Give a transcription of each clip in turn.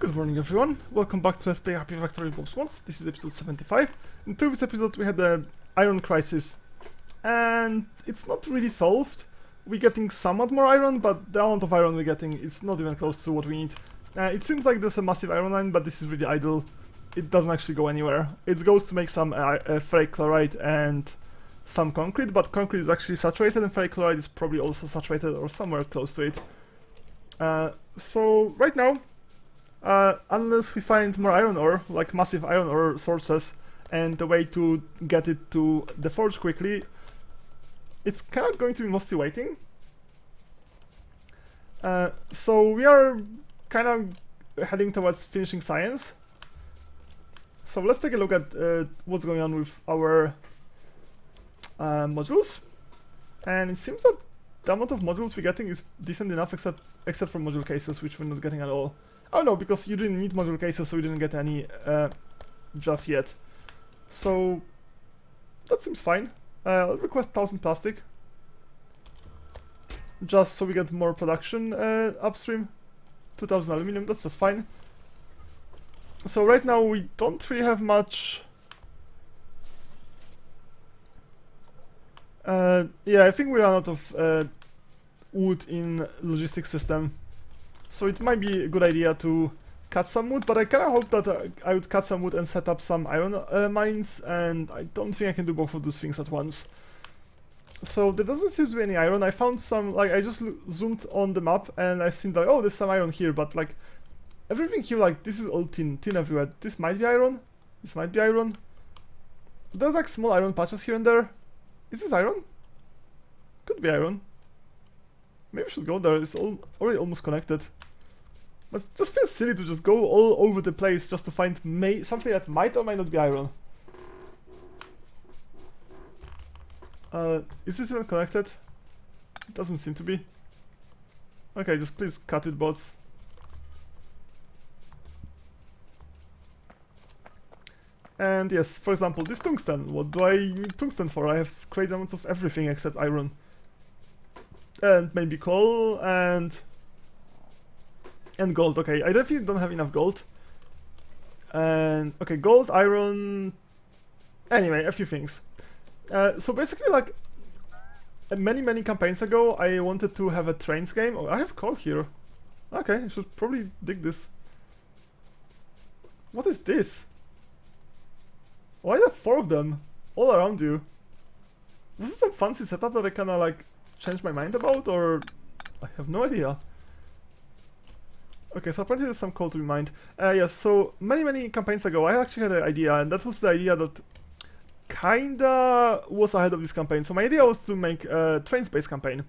Good morning everyone, welcome back to Let's Play Happy Factorio Once. This is episode 75. In the previous episode we had the iron crisis, and it's not really solved. We're getting somewhat more iron, but the amount of iron we're getting is not even close to what we need. It seems like there's a massive iron line, but this is really idle. It doesn't actually go anywhere. It goes to make some ferric chloride and some concrete, but concrete is actually saturated and ferric chloride is probably also saturated or somewhere close to it. So right now, unless we find more iron ore, like massive iron ore sources, and a way to get it to the forge quickly, it's kind of going to be mostly waiting. So we are kind of heading towards finishing science. So let's take a look at what's going on with our modules. And it seems that the amount of modules we're getting is decent enough, except for module cases, which we're not getting at all. Oh no, because you didn't need module cases, so we didn't get any just yet. So that seems fine. I'll request 1000 plastic, just so we get more production upstream. 2000 aluminum, that's just fine. So right now we don't really have much. Yeah, I think we ran out of wood in logistics system. So it might be a good idea to cut some wood, but I kinda hope that I would cut some wood and set up some iron mines, and I don't think I can do both of those things at once. So there doesn't seem to be any iron. I found some, like, I just zoomed on the map and I've seen like, oh, there's some iron here, but like, everything here, like, this is all tin everywhere. This might be iron, this might be iron. There's like small iron patches here and there. Is this iron? Could be iron. Maybe we should go there, it's already almost connected. But it just feels silly to just go all over the place just to find something that might or might not be iron. Is this even connected? It doesn't seem to be. Okay, just please cut it, bots. And yes, for example, this tungsten. What do I need tungsten for? I have crazy amounts of everything except iron. And maybe coal and gold. Okay, I definitely don't have enough gold. And okay, gold, iron. Anyway, a few things. So basically, like many campaigns ago, I wanted to have a trains game. Oh, I have coal here. Okay, I should probably dig this. What is this? Why are there 4 of them all around you? Was this some fancy setup that I kind of like changed my mind about, or I have no idea. Okay, so apparently there's some coal to be mined. Yes, so many campaigns ago I actually had an idea, and that was the idea that kinda was ahead of this campaign. So my idea was to make a trains-based campaign,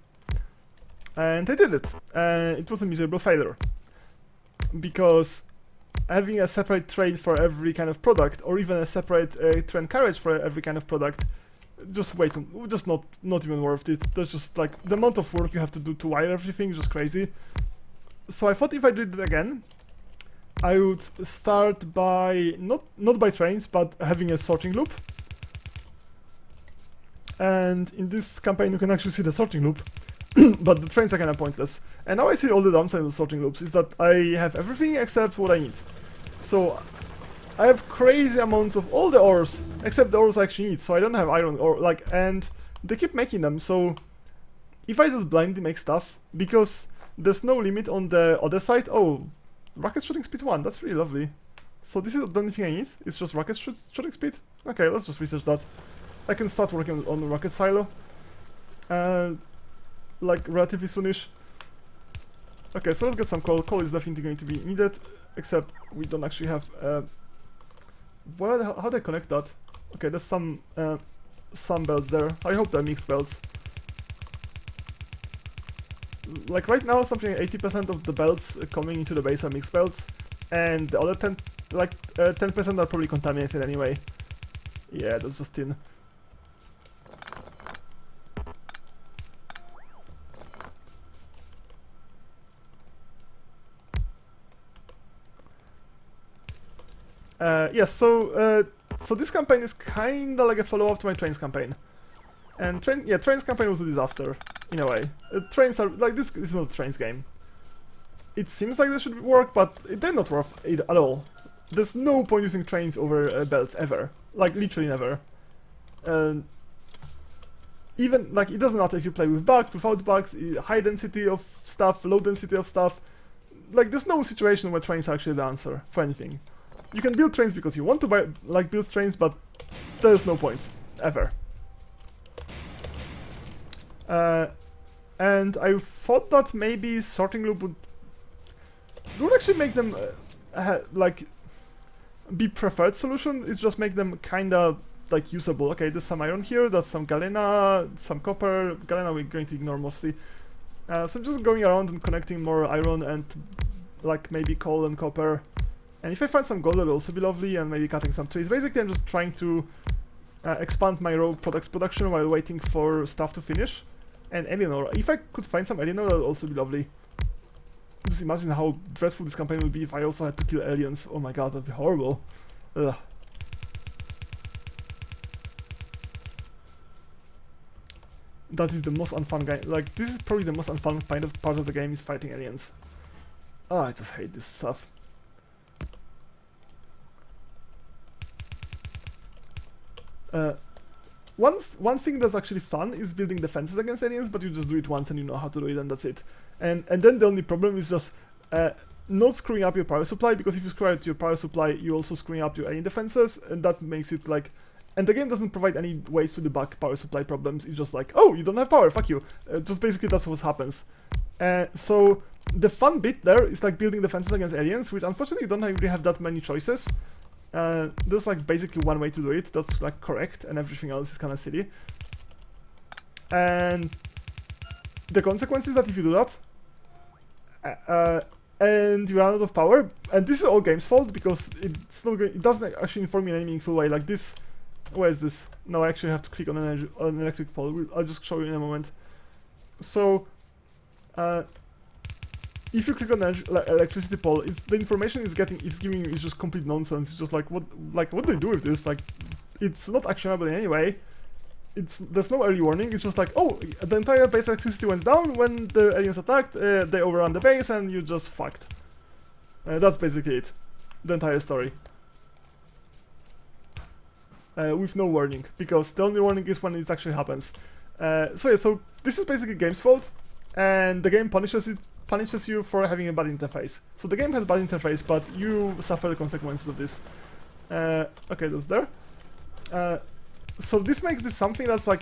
and I did it. It was a miserable failure, because having a separate train for every kind of product, or even a separate train carriage for every kind of product, just not even worth it. There's just like the amount of work you have to do to wire everything is just crazy. So I thought if I did it again, I would start by not by trains, but having a sorting loop. And in this campaign you can actually see the sorting loop, but the trains are kind of pointless. And now I see all the downside of the sorting loops is that I have everything except what I need. So I have crazy amounts of all the ores, except the ores I actually need, so I don't have iron ore, like, and they keep making them, so if I just blindly make stuff, because there's no limit on the other side. Oh, rocket shooting speed 1, that's really lovely. So this is the only thing I need, it's just rocket shooting speed? Okay, let's just research that. I can start working on the rocket silo, like, relatively soonish. Okay, so let's get some coal. Coal is definitely going to be needed, except we don't actually have how do I connect that? Okay, there's some belts there. I hope they're mixed belts. Like right now, something like 80% of the belts coming into the base are mixed belts, and the other 10% are probably contaminated anyway. Yeah, that's just tin. Yes, so this campaign is kinda like a follow-up to my trains campaign. And trains campaign was a disaster, in a way. Trains are, like, this is not a trains game. it seems like they should work, but they're not worth it at all. There's no point using trains over belts ever. Like, literally never. Even, like, it doesn't matter if you play with bugs, without bugs, high density of stuff, low density of stuff. Like, there's no situation where trains are actually the answer for anything. You can build trains because you want to build trains, but there's no point. Ever. And I thought that maybe sorting loop would actually make them, like, be preferred solution. It's just make them kinda, like, usable. Okay, there's some iron here, there's some galena, some copper. Galena we're going to ignore mostly. So I'm just going around and connecting more iron and, like, maybe coal and copper. And if I find some gold, that'll also be lovely, and maybe cutting some trees. Basically, I'm just trying to expand my raw products production while waiting for stuff to finish. And Eleanor. If I could find some Eleanor, that'll also be lovely. Just imagine how dreadful this campaign would be if I also had to kill aliens. Oh my god, that'd be horrible. Ugh. That is the most unfun game. Like, this is probably the most unfun part of the game is fighting aliens. Oh, I just hate this stuff. One thing that's actually fun is building defenses against aliens, but you just do it once and you know how to do it and that's it. And then the only problem is just not screwing up your power supply, because if you screw up your power supply, you're also screwing up your alien defenses, and that makes it like... And the game doesn't provide any ways to debug power supply problems. It's just like, oh, you don't have power, fuck you. Just basically that's what happens. So the fun bit there is like building defenses against aliens, which unfortunately don't really have that many choices. There's like basically one way to do it that's like correct, and everything else is kind of silly. And the consequence is that if you do that, and you run out of power, and this is all game's fault because it doesn't actually inform you in any meaningful way. Like this, where is this? No, I actually have to click on an electric pole. I'll just show you in a moment. So, if you click on an electricity pole, the information it's giving you is just complete nonsense. It's just like what do they do with this? Like, it's not actionable in any way. There's no early warning. It's just like, oh, the entire base electricity went down when the aliens attacked. They overran the base, and you just fucked. That's basically it. The entire story. With no warning, because the only warning is when it actually happens. So yeah, so this is basically game's fault, and the game punishes you for having a bad interface. So the game has a bad interface, but you suffer the consequences of this. Okay, that's there. So this makes this something that's like,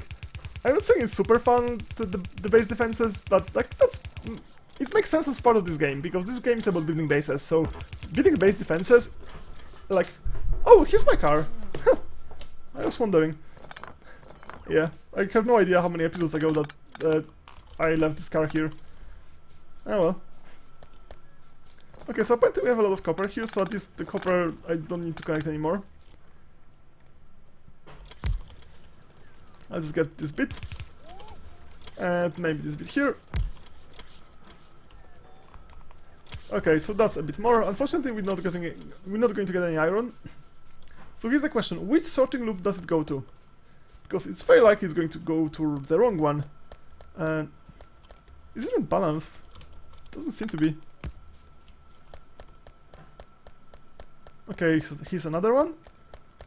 I'm not saying it's super fun, the base defenses, but like it makes sense as part of this game, because this game is about building bases. So building base defenses, like, oh, here's my car. I was wondering. Yeah, I have no idea how many episodes ago that I left this car here. Oh well. Okay, so apparently we have a lot of copper here, so at least the copper I don't need to connect anymore. I'll just get this bit. And maybe this bit here. Okay, so that's a bit more. Unfortunately, we're not going to get any iron. So here's the question: which sorting loop does it go to? Because it's very likely it's going to go to the wrong one. Is it even balanced? Doesn't seem to be. Okay, here's another one.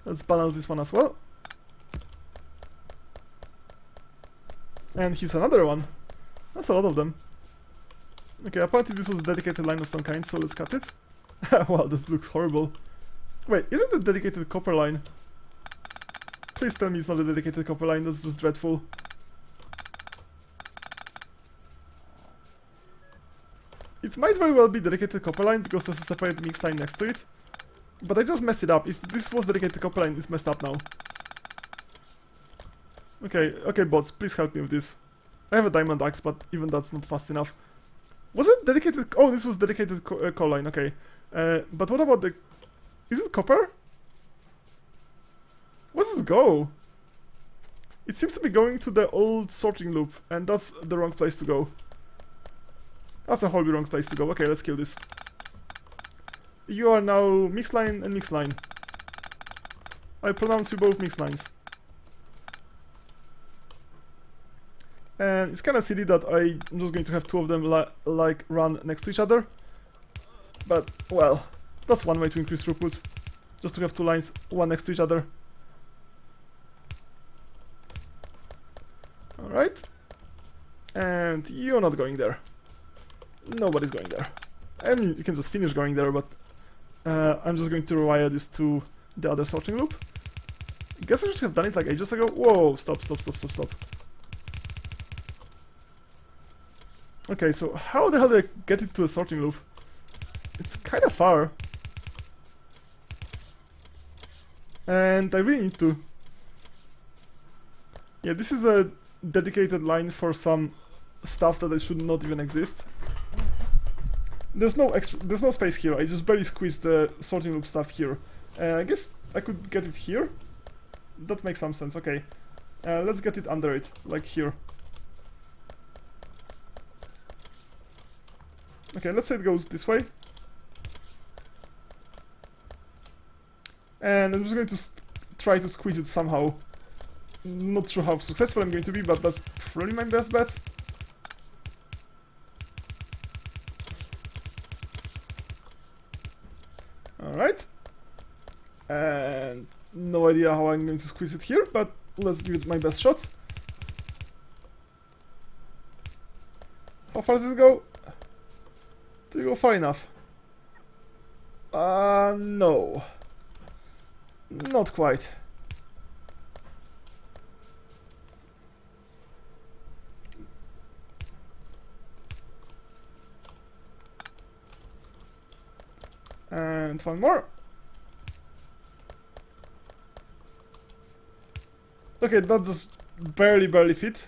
Let's balance this one as well. And here's another one. That's a lot of them. Okay, apparently this was a dedicated line of some kind, so let's cut it. Wow, this looks horrible. Wait, is it a dedicated copper line? Please tell me it's not a dedicated copper line, that's just dreadful. It might very well be dedicated copper line because there's a separate mix line next to it. But I just messed it up. If this was dedicated copper line, it's messed up now. Okay, bots, please help me with this. I have a diamond axe, but even that's not fast enough. Was it dedicated? Oh, this was dedicated coal line, okay. But what about the... Is it copper? Where does it go? It seems to be going to the old sorting loop, and that's the wrong place to go. That's a wholly wrong place to go. Okay, let's kill this. You are now mixed line and mixed line. I pronounce you both mixed lines. And it's kind of silly that I'm just going to have two of them like run next to each other. But, well, that's one way to increase throughput. Just to have two lines, one next to each other. Alright. And you're not going there. Nobody's going there. I mean, you can just finish going there, but I'm just going to rewire this to the other sorting loop. I guess I should have done it like ages ago. Whoa, stop. Okay, so how the hell do I get it to a sorting loop? It's kind of far. And I really need to. Yeah, this is a dedicated line for some stuff that should not even exist. There's no space here. I just barely squeezed the sorting loop stuff here. I guess I could get it here. That makes some sense. Okay, let's get it under it, like here. Okay, let's say it goes this way. And I'm just going to try to squeeze it somehow. Not sure how successful I'm going to be, but that's probably my best bet. Alright. And no idea how I'm going to squeeze it here, but let's give it my best shot. How far does it go? Did it go far enough? No. Not quite. And one more. Okay, that just barely fit.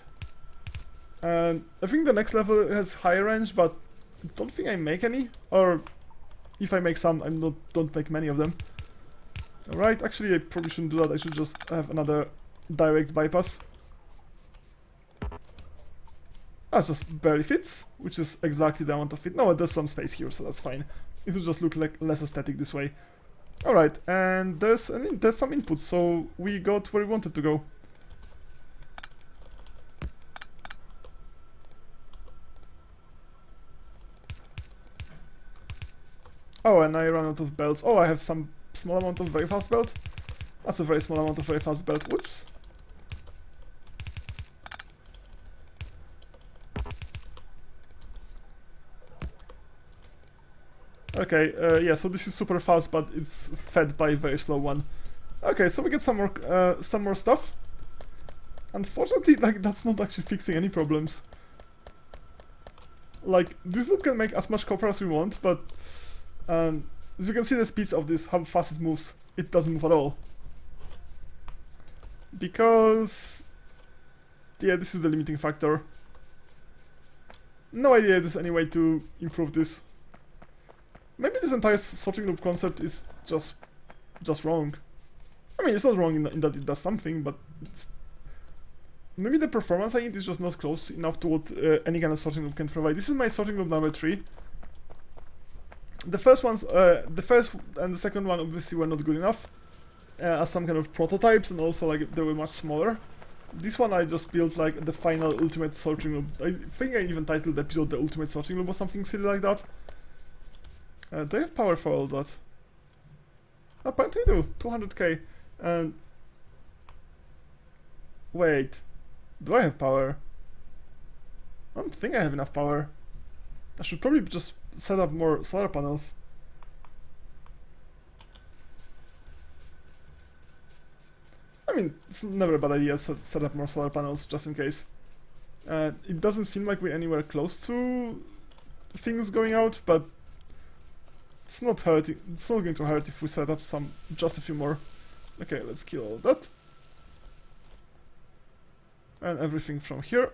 And I think the next level has higher range, but I don't think I make any. Or if I make some, I don't make many of them. Alright, actually I probably shouldn't do that. I should just have another direct bypass. That just barely fits, which is exactly the amount of fit. No, there's some space here, so that's fine. It will just look like less aesthetic this way. Alright, and there's some input, so we got where we wanted to go. Oh, and I ran out of belts. Oh, I have some small amount of very fast belt. That's a very small amount of very fast belt. Whoops. Okay, yeah, so this is super fast, but it's fed by a very slow one. Okay, so we get some more stuff. Unfortunately, like, that's not actually fixing any problems. Like, this loop can make as much copper as we want, but as you can see the speeds of this, how fast it moves, it doesn't move at all. Because, yeah, this is the limiting factor. No idea there's any way to improve this. Maybe this entire sorting loop concept is just wrong. I mean, it's not wrong in that it does something, but maybe the performance I need is just not close enough to what any kind of sorting loop can provide. This is my sorting loop number 3. The first and the second one obviously were not good enough as some kind of prototypes, and also like they were much smaller. This one I just built like the final ultimate sorting loop. I think I even titled the episode the ultimate sorting loop or something silly like that. Do I have power for all that? Apparently I do. 200k. And wait, do I have power? I don't think I have enough power. I should probably just set up more solar panels. I mean, it's never a bad idea to set up more solar panels just in case. It doesn't seem like we're anywhere close to things going out, but it's not hurting. It's not going to hurt if we set up just a few more. Okay, let's kill all that. And everything from here.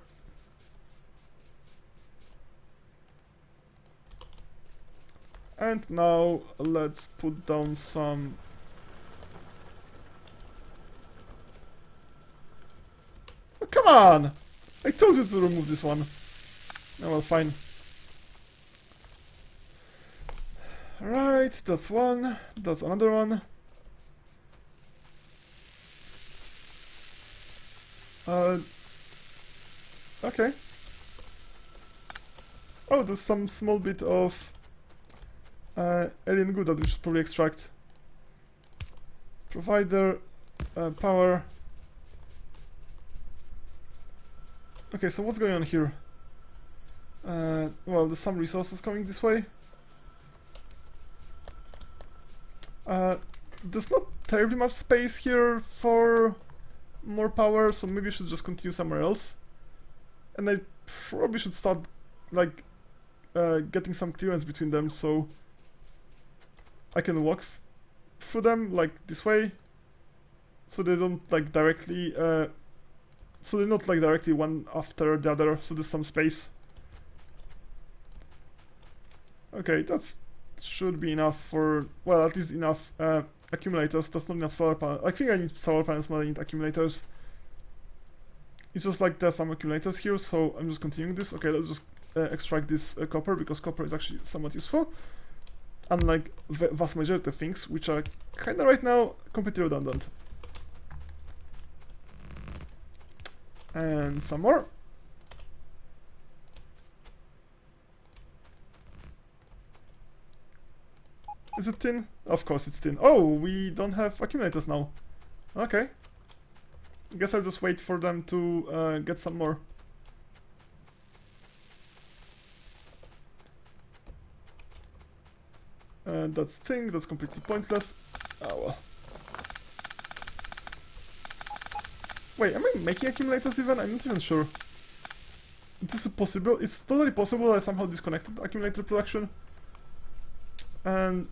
And now let's put down some... Oh, come on! I told you to remove this one. Oh, well, fine. Right, that's one. That's another one. Okay. Oh, there's some small bit of Alien good that we should probably extract. Provider, power. Okay, so what's going on here? Well, there's some resources coming this way. There's not terribly much space here for more power, so maybe I should just continue somewhere else. And I probably should start, like, getting some clearance between them, so I can walk through them, like, this way. So they don't, like, directly, so they're not, like, directly one after the other, so there's some space. Okay, that's should be enough for, well, at least enough accumulators. That's not enough solar panels. I think I need solar panels more than I need accumulators. It's just like there's some accumulators here, so I'm just continuing this. Okay, let's just extract this copper, because copper is actually somewhat useful. Unlike vast majority of things, which are kinda right now completely redundant. And some more. Is it tin? Of course it's tin. Oh, we don't have accumulators now. Okay. I guess I'll just wait for them to get some more. That's thing, that's completely pointless. Oh well. Wait, am I making accumulators even? I'm not even sure. This is possible. It's totally possible I somehow disconnected accumulator production. And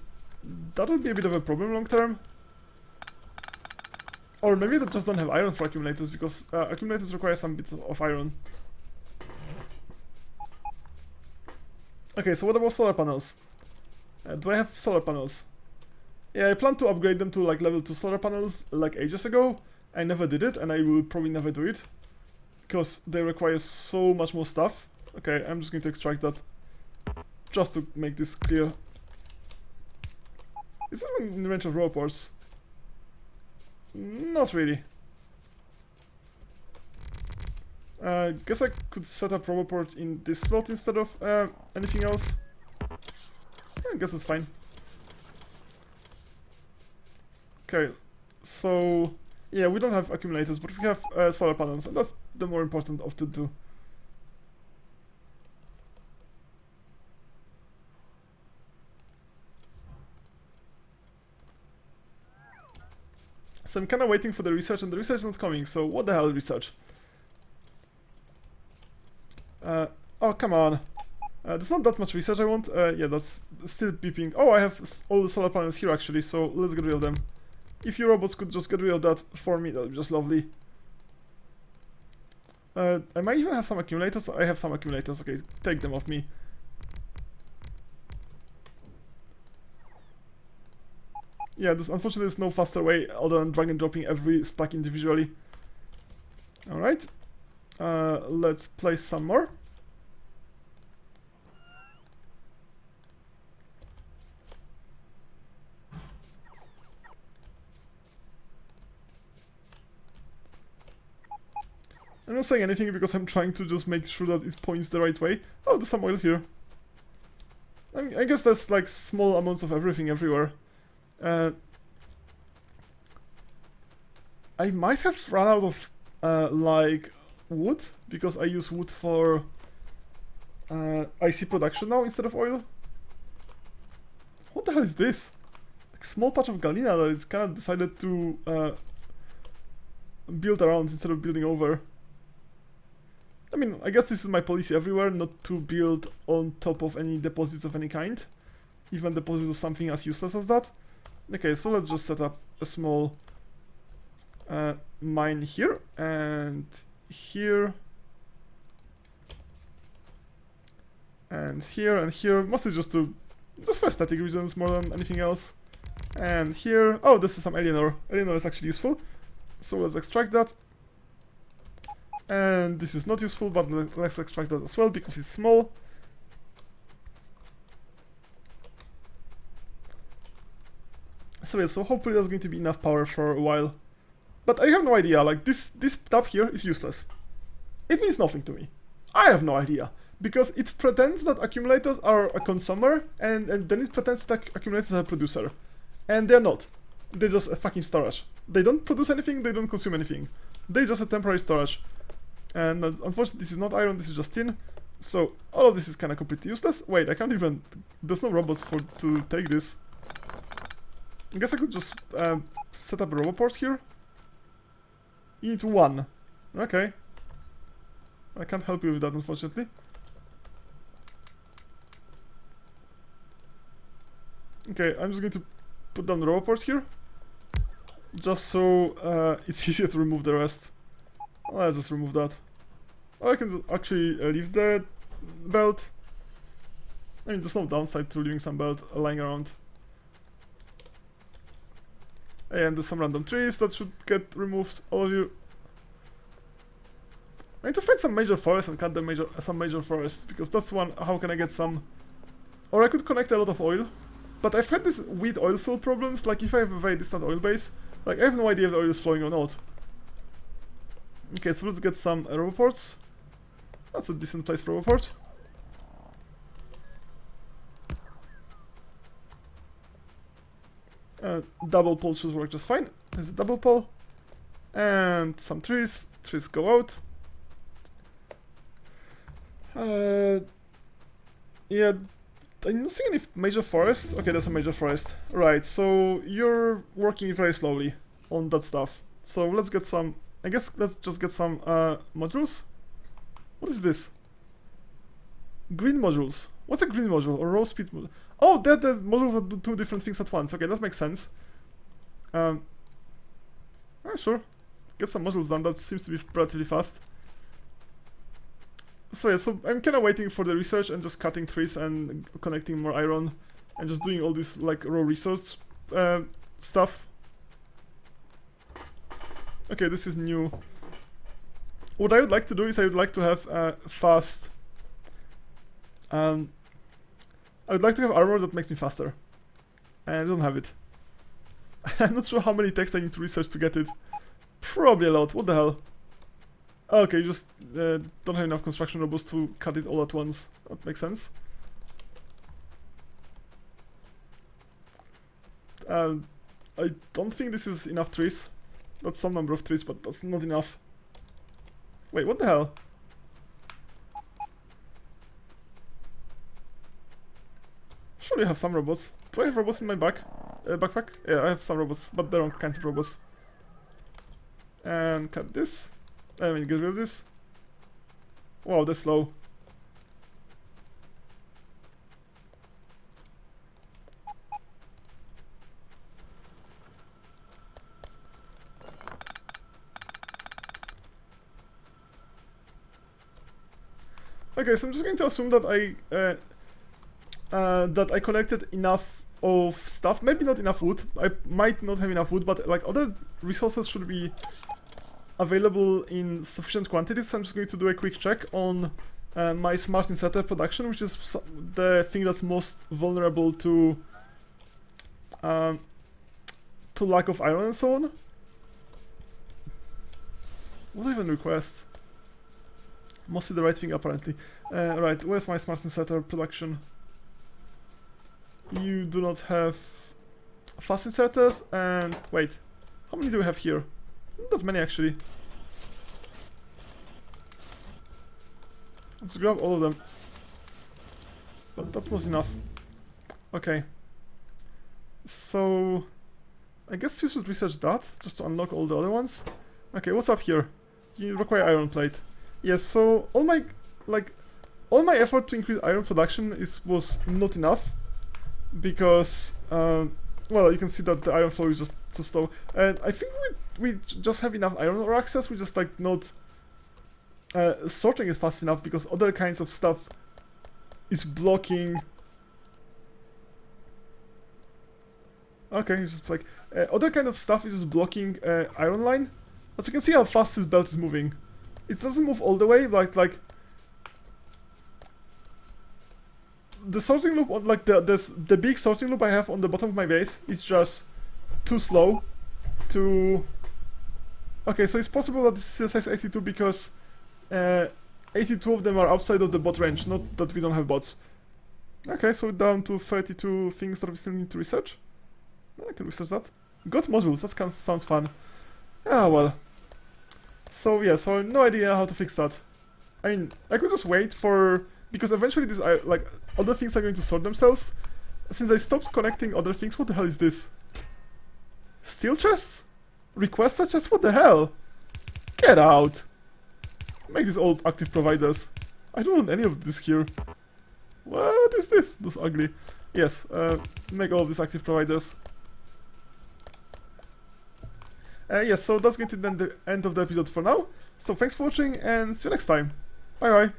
that would be a bit of a problem long term. Or maybe they just don't have iron for accumulators, because accumulators require some bit of iron. Okay, so what about solar panels? Do I have solar panels? Yeah, I plan to upgrade them to like level 2 solar panels like ages ago. I never did it, and I will probably never do it, because they require so much more stuff. Okay, I'm just going to extract that just to make this clear. Is that an invention of roboports? Not really. Guess I could set up roboport in this slot instead of anything else. I guess it's fine. Okay, so yeah, we don't have accumulators, but we have solar panels, and that's the more important of the two. So I'm kind of waiting for the research, and the research is not coming, so what the hell research? Oh, come on. There's not that much research I want. Yeah, that's still beeping. Oh, I have all the solar panels here actually, so let's get rid of them. If you robots could just get rid of that for me, that would be just lovely. I might even have some accumulators. I have some accumulators. Okay, take them off me. Yeah, unfortunately there's no faster way other than drag and dropping every stack individually. Alright. Let's place some more. I'm not saying anything because I'm trying to just make sure that it points the right way. Oh, there's some oil here. I guess there's like small amounts of everything everywhere. I might have run out of like wood, because I use wood for IC production now instead of oil. What the hell is this? Like small patch of galena that it's kind of decided to build around instead of building over. I mean, I guess this is my policy everywhere, not to build on top of any deposits of any kind. Even deposits of something as useless as that. Okay, so let's just set up a small mine here, and here, and here, and here, mostly just for aesthetic reasons more than anything else. And here, oh, this is some alien ore. Alien ore is actually useful, so let's extract that. And this is not useful, but let's extract that as well because it's small. So yeah, so hopefully there's going to be enough power for a while. But I have no idea, like this tab here is useless. It means nothing to me. I have no idea. because it pretends that accumulators are a consumer, and then it pretends that accumulators are a producer. And they're not. They're just a fucking storage. They don't produce anything, they don't consume anything. They're just a temporary storage. And unfortunately, this is not iron, this is just tin. So all of this is kind of completely useless. Wait, I can't even... There's no robots to take this. I guess I could just set up a roboport here. You need one. Okay. I can't help you with that, unfortunately. Okay, I'm just going to put down the roboport here. Just so it's easier to remove the rest. Let's just remove that. Or I can actually leave the belt. I mean, there's no downside to leaving some belt lying around. And there's some random trees that should get removed, all of you. I need to find some major forests and cut some major forests, because that's one, how can I get some... Or I could connect a lot of oil. But I've had these weird oil fill problems, like if I have a very distant oil base, like I have no idea if the oil is flowing or not. Okay, so let's get some roboports. That's a decent place for roboport. Double pole should work just fine. There's a double pole. And some trees. Trees go out. Yeah, I'm not seeing any major forests. Okay, there's a major forest. Right, so you're working very slowly on that stuff. So let's get some... I guess let's just get some modules. What is this? Green modules. What's a green module? Or raw speed module? Oh, there's modules that do two different things at once. Okay, that makes sense. Sure. Get some modules done. That seems to be relatively fast. So yeah, so I'm kind of waiting for the research and just cutting trees and connecting more iron and just doing all this like raw resource stuff. Okay, this is new. What I would like to do is I would like to have fast... I would like to have armor that makes me faster. And I don't have it. I'm not sure how many texts I need to research to get it. Probably a lot. What the hell? Okay, you just don't have enough construction robots to cut it all at once. That makes sense. I don't think this is enough trees. That's some number of trees, but that's not enough. Wait, what the hell? Surely I have some robots. Do I have robots in my backpack? Yeah, I have some robots, but the wrong kinds of robots. And cut this. I mean, get rid of this. Wow, that's slow. Okay, so I'm just going to assume that I collected enough of stuff. Maybe not enough wood. I might not have enough wood, but like other resources should be available in sufficient quantities. So I'm just going to do a quick check on my smart inserter production, which is the thing that's most vulnerable to lack of iron and so on. What do I even request? Mostly the right thing, apparently. Right, where's my smart inserter production? You do not have fast inserters, and wait, how many do we have here? Not that many, actually. Let's grab all of them. But that's not enough. Okay. So I guess you should research that, just to unlock all the other ones. Okay, what's up here? You require iron plate. Yes, so all my effort to increase iron production was not enough. Because, well, you can see that the iron flow is just too slow. And I think we just have enough iron ore access, we just like not sorting it fast enough because other kinds of stuff is blocking. Okay, it's just like other kind of stuff is just blocking iron line. As you can see how fast this belt is moving. It doesn't move all the way, like the sorting loop on like the big sorting loop I have on the bottom of my base is just too slow to... Okay, so it's possible that this is size 82 because 82 of them are outside of the bot range, not that we don't have bots. Okay, so down to 32 things that we still need to research. I can research that. Got modules, that sounds fun. Ah, well. So yeah, so no idea how to fix that. I mean, I could just wait for... Because eventually these are, like, other things are going to sort themselves. Since I stopped connecting other things, what the hell is this? Steel chests? Requester chests? What the hell? Get out! Make these all active providers. I don't want any of this here. What is this? That's ugly. Yes, make all of these active providers. Yes, so that's going to be the end of the episode for now. So thanks for watching and see you next time. Bye bye.